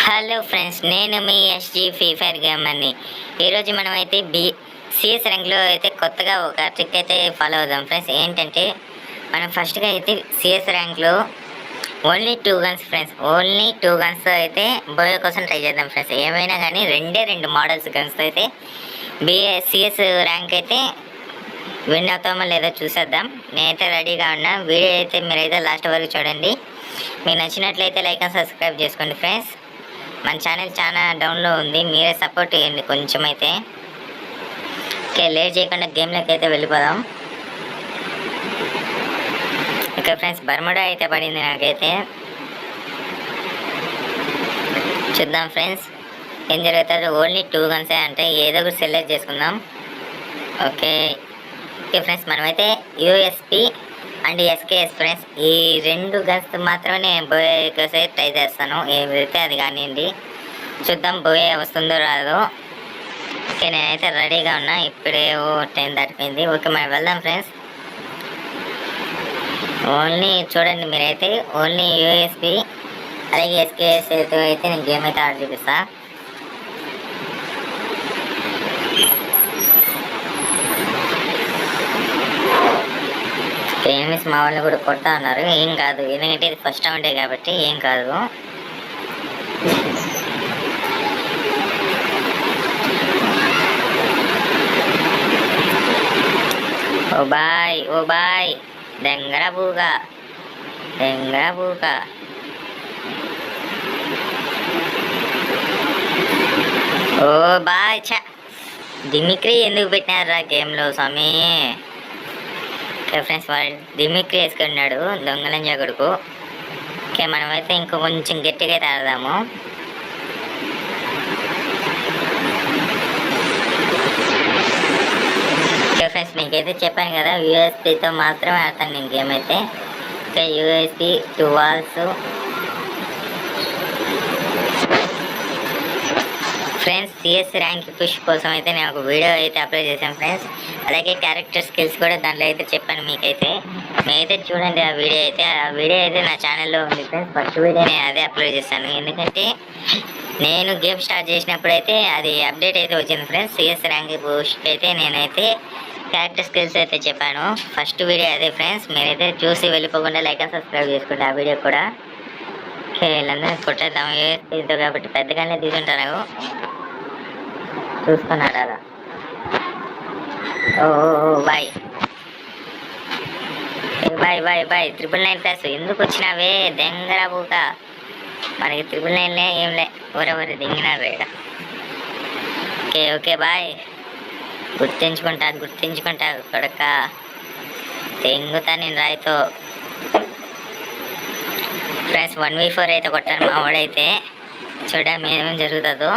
Hello friends, నేను మీ SG free fire గేమర్ని. ఈరోజు మనమైతే సిఎస్ ర్యాంక్లో అయితే కొత్తగా ఒక ట్రిక్ అయితే ఫాలో అవుదాం ఫ్రెండ్స్. ఏంటంటే మనం ఫస్ట్గా అయితే సిఎస్ ర్యాంక్లో ఓన్లీ 2 గన్స్ ఫ్రెండ్స్, ఓన్లీ 2 గన్స్తో అయితే బోయో కోసం ట్రై చేద్దాం ఫ్రెండ్స్. ఏమైనా కానీ రెండు మోడల్స్ గన్స్తో అయితే సిఎస్ ర్యాంక్ అయితే విన్ అవుతామో లేదో చూసేద్దాం. నేనైతే రెడీగా ఉన్నా. వీడియో అయితే మీరైతే లాస్ట్ వరకు చూడండి. మీకు నచ్చినట్లయితే లైక్ అండ్ సబ్స్క్రైబ్ చేసుకోండి ఫ్రెండ్స్. మన ఛానల్ చాలా డౌన్లో ఉంది, మీరే సపోర్ట్ చేయండి కొంచెం అయితే. ఓకే, లేట్ చేయకుండా గేమ్లోకి అయితే వెళ్ళిపోదాం. ఓకే ఫ్రెండ్స్, బర్ముడా అయితే పడింది నాకైతే. చూద్దాం ఫ్రెండ్స్ ఏం జరుగుతుంది. ఓన్లీ 2 గన్సే అంటే ఏదో ఒకటి సెలెక్ట్ చేసుకుందాం. ఓకే ఓకే ఫ్రెండ్స్, మనమైతే యూఎస్పి అండ్ ఎస్కేఎస్ ఫ్రెండ్స్, ఈ 2 గన్స్ మాత్రమే నేను బోయే కోసం ట్రై చేస్తాను. ఏదైతే అది కానివ్వండి, చూద్దాం బోయే వస్తుందో రాదో. ఓకే, నేనైతే రెడీగా ఉన్నా. ఇప్పుడే టైం దాటిపోయింది. ఓకే, మనం వెళ్దాం ఫ్రెండ్స్. ఓన్లీ చూడండి మీరైతే, ఓన్లీ యూఎస్పి అలాగే ఎస్కేఎస్ అయితే నేను గేమ్ అయితే ఆర్డర్ చూపిస్తా. ఎనిమిస్ మా వాళ్ళు కూడా కొడతా ఉన్నారు. ఏం కాదు, ఎందుకంటే ఇది ఫస్ట్ రౌండే కాబట్టి ఏం కాదు. ఓ బాయ్ దెంగర బూగా. ఓ బాయ్ చ దిమిక్రీ ఎందుకు పెట్టినారా గేమ్లో స్వామి? ఓకే ఫ్రెండ్స్, వాడు దిమిక్రీ వేసుకున్నాడు దొంగలంజా కొడుకు. ఓకే, మనమైతే ఇంకో కొంచెం గట్టిగా అయితే ఆడదాము. ఓకే ఫ్రెండ్స్, మీకైతే చెప్పాను కదా యూఎస్పితో మాత్రమే ఆడతాను నేను గేమ్ అయితే. Okay, USP 2 walls friends. CS rank push కోసం అయితే నేను ఒక వీడియో అయితే అప్లోడ్ చేశాను ఫ్రెండ్స్. అలాగే క్యారెక్టర్ స్కిల్స్ కూడా దాంట్లో అయితే చెప్పాను మీకైతే. మీరైతే చూడండి ఆ వీడియో అయితే నా ఛానల్లో ఉంది ఫ్రెండ్స్. ఫస్ట్ వీడియో నేను అదే అప్లోడ్ చేశాను, ఎందుకంటే నేను గేమ్ స్టార్ట్ చేసినప్పుడు అయితే అది అప్డేట్ అయితే వచ్చింది ఫ్రెండ్స్. సిఎస్ ర్యాంక్ పుష్ అయితే నేనైతే క్యారెక్టర్ స్కిల్స్ అయితే చెప్పాను. ఫస్ట్ వీడియో అదే ఫ్రెండ్స్. మీరైతే చూసి వెళ్ళిపోకుండా లైక్ అండ్ సబ్స్క్రైబ్ చేసుకోండి ఆ వీడియో కూడా. ఓకే, వీళ్ళందరూ కొట్టేద్దాం. యూఎస్పీతో కాబట్టి పెద్దగానే తీసుకుంటాను, చూసుకున్నాడు అలా. ఓ బాయ్ 999+ ఎందుకు వచ్చినావే దెంగరా బూక? మనకి 999లే ఏంలే, ఎవరెవరు దింగినారు ఇక్కడ. ఓకే బాయ్, గుర్తించుకుంటా కొడక. తెంగుతా నేను రాయితో ఫ్రెండ్స్. 1v4 అయితే కొట్టాను మా వాడైతే. చూడడం ఏమేమి జరుగుతుందో.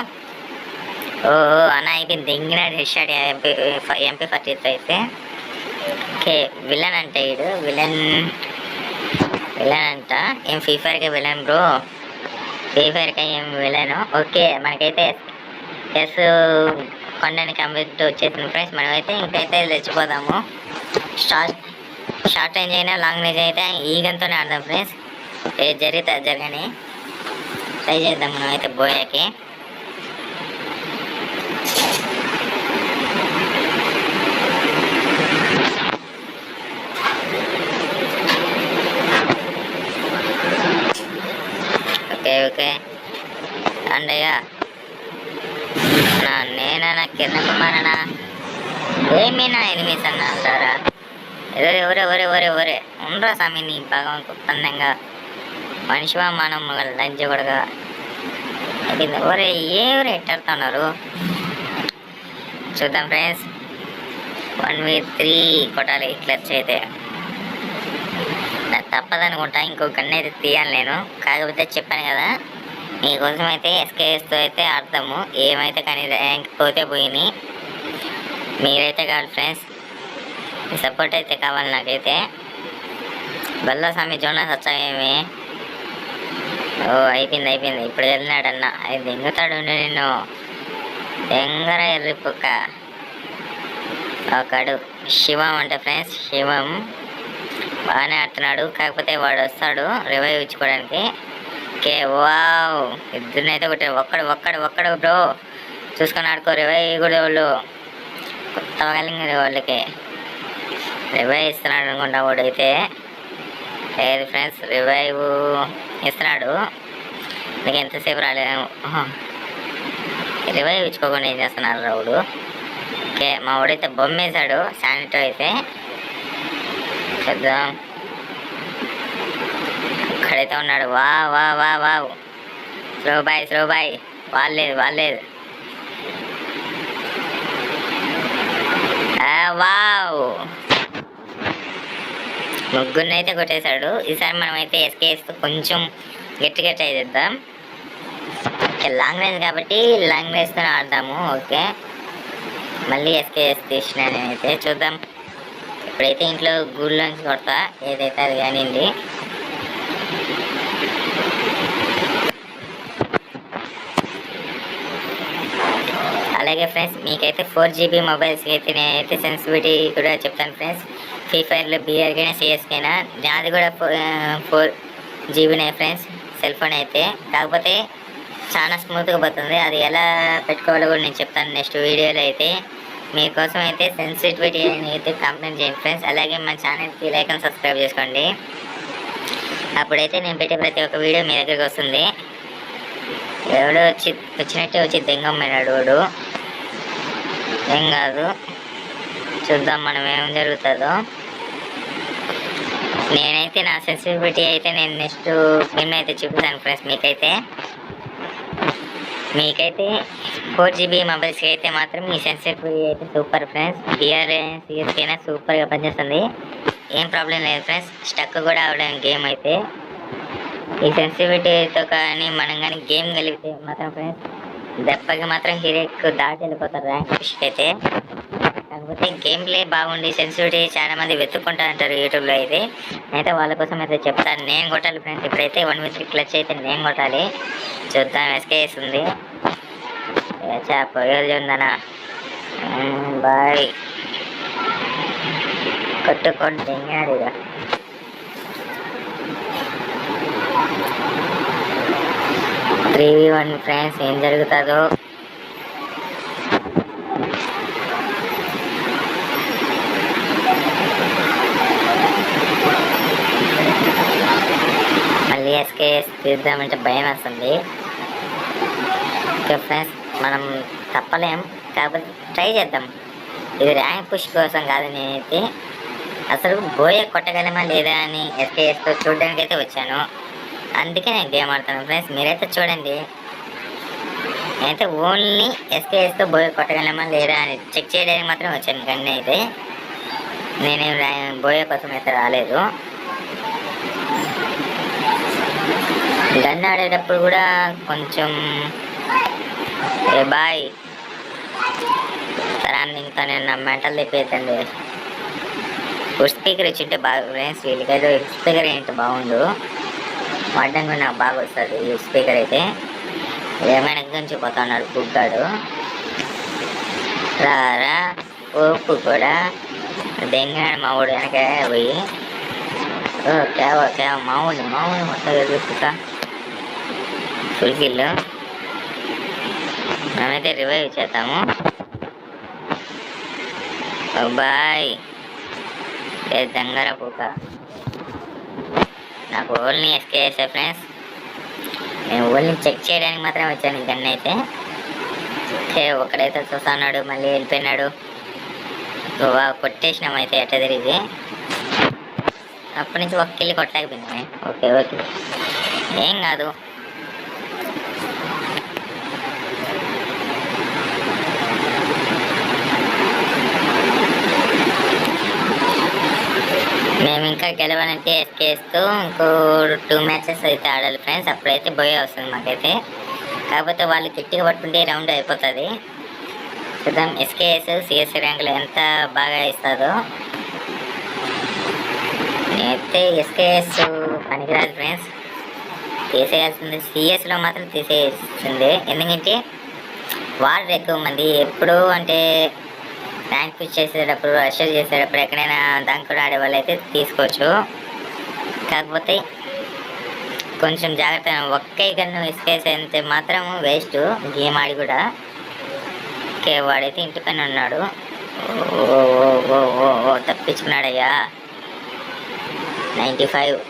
ఓ అన్న అయిపోయింది, దెంగినాడు హెడ్షాట్ MP40 అయితే. ఓకే, విలన్ అంటే ఇడు విలన్ అంట. ఏం ఫ్రీ ఫైర్కే విలన్ బ్రో, ఫ్రీ ఫైర్కే ఏం విలన్. ఓకే, మనకైతే ఎస్ కొండని కంప్లీట్ వచ్చేసింది ఫ్రెండ్స్. మనమైతే ఇంకైతే తెచ్చిపోదాము. షార్ట్ రేంజ్ అయినా లాంగ్ రేంజ్ అయితే ఈ గన్తోనే ఆడదాం ఫ్రెండ్స్. జరగని ట్రై చేద్దాం మనమైతే బోయాకి. ఓకే అండయ్య నేనా కిరణ్ కుమార్ అన్నా, ఏమైనా ఎనిమిస్ అన్నా అంటారా? ఎవరే ఉండరా స్వామి నీ భగవాన్ కుప్పందంగా మనిషివా మనం లంచ కొడగా అయిపోయింది. ఎవరు ఎట్టాడుతున్నారు చూద్దాం ఫ్రెండ్స్. 1v3 కొట్టాలి క్లచ్ అయితే. నాకు తప్పదనుకుంటా, ఇంకో గన్ అయితే తీయాలి నేను. కాకపోతే చెప్పాను కదా మీకోసం అయితే ఎస్కేఎస్తో అయితే ఆడతాము. ఏమైతే కానీ ర్యాంక్ పోతే పోయినాయి. మీరైతే కావాలి ఫ్రెండ్స్, మీ సపోర్ట్ అయితే కావాలి నాకైతే. బల్లా స్వామి జోనస్ వచ్చాయేమి? ఓ అయిపోయింది. ఇప్పుడు వెళ్ళినాడన్న అది దింగుతాడు నేను దెంగర ఎర్రిపుక్క. ఒకడు శివం అంటే ఫ్రెండ్స్, శివం బాగానే ఆడుతున్నాడు. కాకపోతే వాడు వస్తాడు రివైవ్ ఇచ్చుకోవడానికి. ఓకే వావ్, ఇద్దరినైతే ఒకటి ఒక్కడు ఒక్కడు ఒక్కడు బ్రో చూసుకొని ఆడుకో. రివైవ్ కూడా వాళ్ళు కొత్త కలిగింది వాళ్ళకి. రివైవ్ ఇస్తున్నాడు అనుకుంటా వాడైతే. లేదు ఫ్రెండ్స్, రివైవ్ ఇస్తున్నాడు. మీకు ఎంతసేపు రాలేదు. రివైవ్ ఇచ్చుకోకుండా ఏం చేస్తున్నారు రావుడు. ఓకే, మా వాడైతే బొమ్మ వేసాడు శానిటో అయితే. చూద్దాం, ఇక్కడైతే ఉన్నాడు. వా వా వా వావ్, స్లో బాయ్ వాళ్ళలేదు. వావ్, ముగ్గురిని అయితే కొట్టేశాడు. ఈసారి మనం అయితే ఎస్కేస్తూ కొంచెం గట్టి చేద్దాం. లాంగ్ రేంజ్ కాబట్టి లాంగ్ రేంజ్తో ఆడదాము. ఓకే, మళ్ళీ ఎస్కేఎస్ తీసిన నేనైతే. చూద్దాం, ఇప్పుడైతే ఇంట్లో గూళ్ళలోంచి కొడతా, ఏదైతే అది కానివ్వండి. అలాగే ఫ్రెండ్స్, మీకైతే 4GB మొబైల్స్కి అయితే నేనైతే సెన్సిటివిటీ కూడా చెప్తాను ఫ్రెండ్స్. ఫ్రీ ఫైర్లో బిఆర్కైనా సిఎస్కైనా నాది కూడా 4GB ఫ్రెండ్స్ సెల్ ఫోన్ అయితే. కాకపోతే చాలా స్మూత్గా పోతుంది. అది ఎలా పెట్టుకోవాలో కూడా నేను చెప్తాను నెక్స్ట్ వీడియోలో అయితే. మీకోసం అయితే సెన్సిటివిటీ అయితే కంప్లైంట్ చేయండి ఫ్రెండ్స్. అలాగే మన ఛానల్కి లైక్ అండ్ సబ్స్క్రైబ్ చేసుకోండి. అప్పుడైతే నేను పెట్టే ప్రతి ఒక్క వీడియో మీ దగ్గరికి వస్తుంది. ఎవడో వచ్చినట్టే వచ్చి దెంగమ్మాడు వాడు. ఏం కాదు, చూద్దాం మనం ఏం జరుగుతుందో. నేనైతే నా సెన్సిటివిటీ అయితే నేను నెక్స్ట్ గేమ్ అయితే చూపుతాను ఫ్రెండ్స్. మీకైతే 4GB మొబైల్స్కి అయితే మాత్రం మీ సెన్సిటివిటీ అయితే సూపర్ ఫ్రెండ్స్. బిఆర్ సిఎస్కి అయినా సూపర్గా పనిచేస్తుంది, ఏం ప్రాబ్లం లేదు ఫ్రెండ్స్. స్టక్ కూడా అవడం గేమ్ అయితే. ఈ సెన్సిటివిటీతో కానీ మనం కానీ గేమ్ కలిగితే మాత్రం ఫ్రెండ్స్ దెబ్బకి మాత్రం హీరోకి దాటి వెళ్ళిపోతారు ర్యాంక్ పుష్కి అయితే. కాకపోతే గేమ్ ప్లే బాగుండి సెన్సిటివిటీ చాలా మంది వెతుక్కుంటా అంటారు యూట్యూబ్లో అయితే. అయితే వాళ్ళ కోసం అయితే చెప్తాను. నేను కొట్టాలి ఫ్రెండ్స్, ఇప్పుడైతే 1v3 క్లచ్ అయితే నేను కొట్టాలి. చూద్దాం, ఎస్కేఎస్ ఉంది. పొగలు ఉందనా బాయ్ కొట్టుకొని దిగాడు ఇక. వన్ ఫ్రెండ్స్, ఏం జరుగుతుందో. మళ్ళీ ఎస్కేఎస్ తీద్దామంటే భయం వస్తుంది. ఓకే ఫ్రెండ్స్, మనం తప్పలేం, కాకపోతే ట్రై చేద్దాం. ఇది ర్యాంక్ పుష్ కోసం కాదు, నేనైతే అసలు బోయే కొట్టగలమా లేదా అని ఎస్కేఎస్తో చూడడానికి అయితే వచ్చాను. అందుకే నేను గేమ్ ఆడుతాను ఫ్రెండ్స్. మీరైతే చూడండి, నేనైతే ఓన్లీ ఎస్కేఎస్తో బోయే కొట్టగలమా లేదా అని చెక్ చేయడానికి మాత్రం వచ్చాను. గన్ అయితే నేనేం బోయే కోసం అయితే రాలేదు. గన్ ఆడేటప్పుడు కూడా కొంచెం బాయ్ సరౌండింగ్తో నేను నా మెంటల్ తెప్పేద్దండి. స్పీకర్ ఇచ్చింటే బాగా ఫ్రెండ్స్. వీళ్ళకైతే స్పీకర్ ఏంటి బాగుండు, వాడడం కూడా నాకు బాగా వస్తుంది ఈ స్పీకర్ అయితే. ఏమైనా గురించి పోతా ఉన్నాడు కుగ్గాడు. రారా ఓపు కూడా దెంగాడు మా ఊడు వెనక పోయి. ఓకే మామూలు మొత్తం చూసుకుంటా ఫుల్ కిల్. మేమైతే రివైవ్ చేద్దాము. బాయ్ దంగర పూక. నాకు ఓల్ని ఎస్కేఎస్ఏ ఫ్రెండ్స్. నేను ఓల్ని చెక్ చేయడానికి మాత్రమే వచ్చాను గన్ అయితే. ఓకే, ఒకడైతే చూస్తున్నాడు, మళ్ళీ వెళ్ళిపోయినాడు. కొట్టేసినాం అయితే ఎట్ట తిరిగి. అప్పటి నుంచి ఒక కిల్లి కొట్టలేకపోయింది. ఓకే ఏం కాదు. మేము ఇంకా గెలవాలంటే ఎస్కేస్తూ ఇంకో 2 మ్యాచెస్ అయితే ఆడాలి ఫ్రెండ్స్. అప్పుడైతే బోయే వస్తుంది మాకైతే. కాకపోతే వాళ్ళు గట్టిగా పట్టుకుంటే రౌండ్ అయిపోతుంది. చూద్దాం ఎస్కేఎస్ సిఎస్ ర్యాంకులు ఎంత బాగా ఇస్తుందో. నేనైతే ఎస్కేఎస్ పనికిరాదు ఫ్రెండ్స్, తీసేయాల్సింది. సిఎస్లో మాత్రం తీసేయాల్సిందే. ఎందుకంటే వాటర్ ఎక్కువ మంది ఎప్పుడు అంటే ర్యాంక్ పుష్ చేసేటప్పుడు రషర్ చేసేటప్పుడు ఎక్కడైనా దాంట్లో ఆడే వాళ్ళు అయితే తీసుకోవచ్చు. కాకపోతే కొంచెం జాగ్రత్త, ఒక్కే గన్ను ఇసుకేసేంత మాత్రం వేస్ట్ గేమ్ ఆడి కూడా. ఓకే, వాడైతే ఇంటి పైన ఉన్నాడు. ఓ ఓ ఓ ఓ ఓ తప్పించుకున్నాడయ్యా. 95.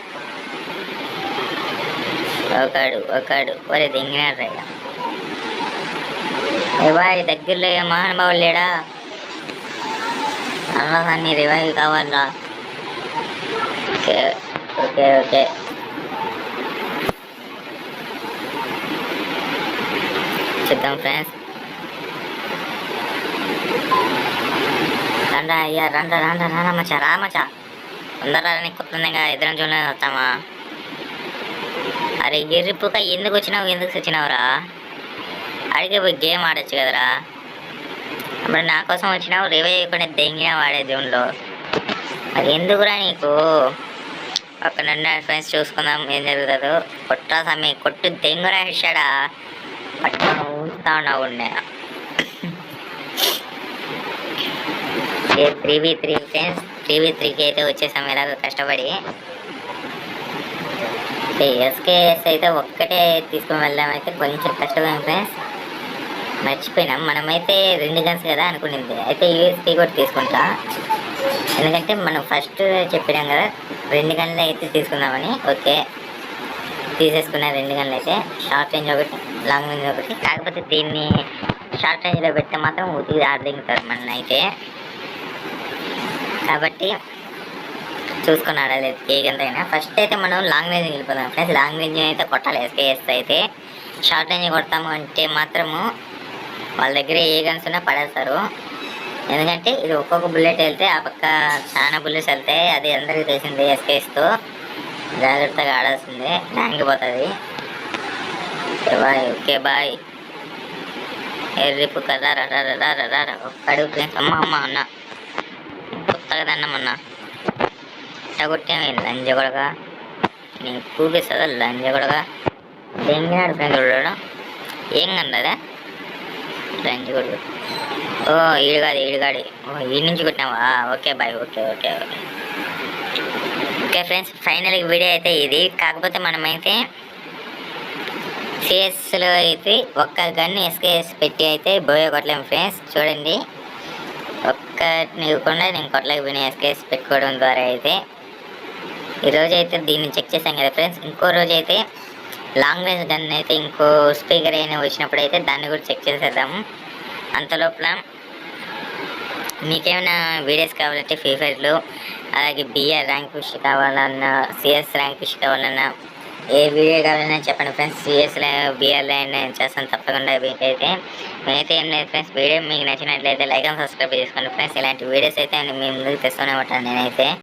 ఒకడు ఒరే దింగినాడయ్యా. రివైవ్ దగ్గరలో ఏ మహానుభావులు లేడా? అన్ని రివైవ్ కావాలా? ఓకే ఓకే ఓకే, చూద్దాం ఫ్రెండ్స్. రండా అయ్యా, రండా రామచా అందరా నీకు కొత్త ఇద్దరం చూడలే వస్తామా? అరే ఎర్రిపుక, ఎందుకు వచ్చినావురా? అడిగే పోయి గేమ్ ఆడొచ్చు కదరా. అప్పుడు నా కోసం వచ్చినావు, రివైవ్ అయిపోయిన దెంగిన వాడే జోన్లో. అది ఎందుకురా నీకు? అక్కడ ఫ్రెండ్స్ చూసుకుందాం ఏం జరుగుతుందో. కొట్టా సమీ కొట్టు, దెంగురా ఇచ్చాడా? పట్టుకొని ఊరుతా ఉన్నావు. 3v3 ఫ్రెండ్స్, 3v3కి అయితే వచ్చేసాం ఎలాగో కష్టపడి. ఎస్కేఎస్ అయితే ఒక్కటే తీసుకొని వెళ్ళాం, అయితే కొంచెం కష్టమైన ఫ్రెండ్స్. మర్చిపోయినాం, మనమైతే 2 గన్స్ కదా అనుకునింది. అయితే యూఎస్పీ కూడా తీసుకుంటా, ఎందుకంటే మనం ఫస్ట్ చెప్పినాం కదా 2 గన్లు అయితే తీసుకుందామని. ఓకే, తీసేసుకున్న 2 గన్లు అయితే, షార్ట్ రేంజ్ ఒకటి, లాంగ్ రేంజ్ ఒకటి. కాకపోతే దీన్ని షార్ట్ రేంజ్లో పెడితే మాత్రం ఉతికి ఆడదింగుతారు మన అయితే, కాబట్టి చూసుకొని ఆడలేదు ఏ గంతైనా. ఫస్ట్ అయితే మనం లాంగ్ రేంజ్ వెళ్ళిపోదాం ఫ్రెండ్స్. లాంగ్ రేంజ్ అయితే కొట్టాలి ఎస్కేఎస్ అయితే. షార్ట్ రేంజ్ కొడతాము అంటే మాత్రము వాళ్ళ దగ్గర ఏ గన్స్ ఉన్నా పడేస్తారు. ఎందుకంటే ఇది ఒక్కొక్క బుల్లెట్ వెళ్తే ఆ పక్క చాలా బుల్లెట్స్ వెళ్తాయి, అది అందరికీ తెలిసింది. ఎస్కేఎస్తో జాగ్రత్తగా ఆడాల్సిందే, లాంగిపోతుంది. Bye, okay bye. ఎర్రిపు కదా ఒక్కడు ఫ్రెండ్స్. అమ్మ అన్న కొత్తగా దన్నమన్నా కొట్టాను లంజ కొడగా, నేను చూపిస్తుందా లంజ కొడగా. దెంగినాడు ఫ్రెండ్స్ చూడడం. ఏం కన్నదా లంజ కొడుకు? ఓ ఈడుగాడి. ఓ ఈ నుంచి కొట్టినావా? Okay bye, okay okay okay okay friends. Final video అయితే ఇది. కాకపోతే మనమైతే సిఎస్లో అయితే ఒక్క గన్ ఎస్కేఎస్ పెట్టి అయితే బోయే కొట్టలేము ఫ్రెండ్స్. చూడండి, ఒక్కటిని ఇవ్వకుండా నేను కొట్టలేకపోయినా ఎస్కేఎస్ పెట్టుకోవడం ద్వారా. అయితే ఈరోజు అయితే దీన్ని చెక్ చేసాం కదా ఫ్రెండ్స్. ఇంకో రోజు అయితే లాంగ్ రేంజ్ గన్ అయితే ఇంకో స్పీకర్ అయినా వచ్చినప్పుడు అయితే దాన్ని కూడా చెక్ చేసేద్దాము. అంతలోపల మీకేమైనా వీడియోస్ కావాలంటే ఫ్రీ ఫైర్లో, అలాగే బిఆర్ ర్యాంక్ పుష్ కావాలన్నా, సిఎస్ ర్యాంక్ పుష్ కావాలన్నా, ఏ వీడియో కావాలన్నా చెప్పండి ఫ్రెండ్స్. సిఎస్లో బిఆర్లో నేను చేస్తాను తప్పకుండా. అయితే మేమైతే ఏం లేదు ఫ్రెండ్స్, వీడియో మీకు నచ్చినట్లయితే లైక్ అండ్ సబ్స్క్రైబ్ చేసుకోండి ఫ్రెండ్స్. ఇలాంటి వీడియోస్ అయితే మేము ముందుకు తెస్తూనే ఉంటాను నేనైతే.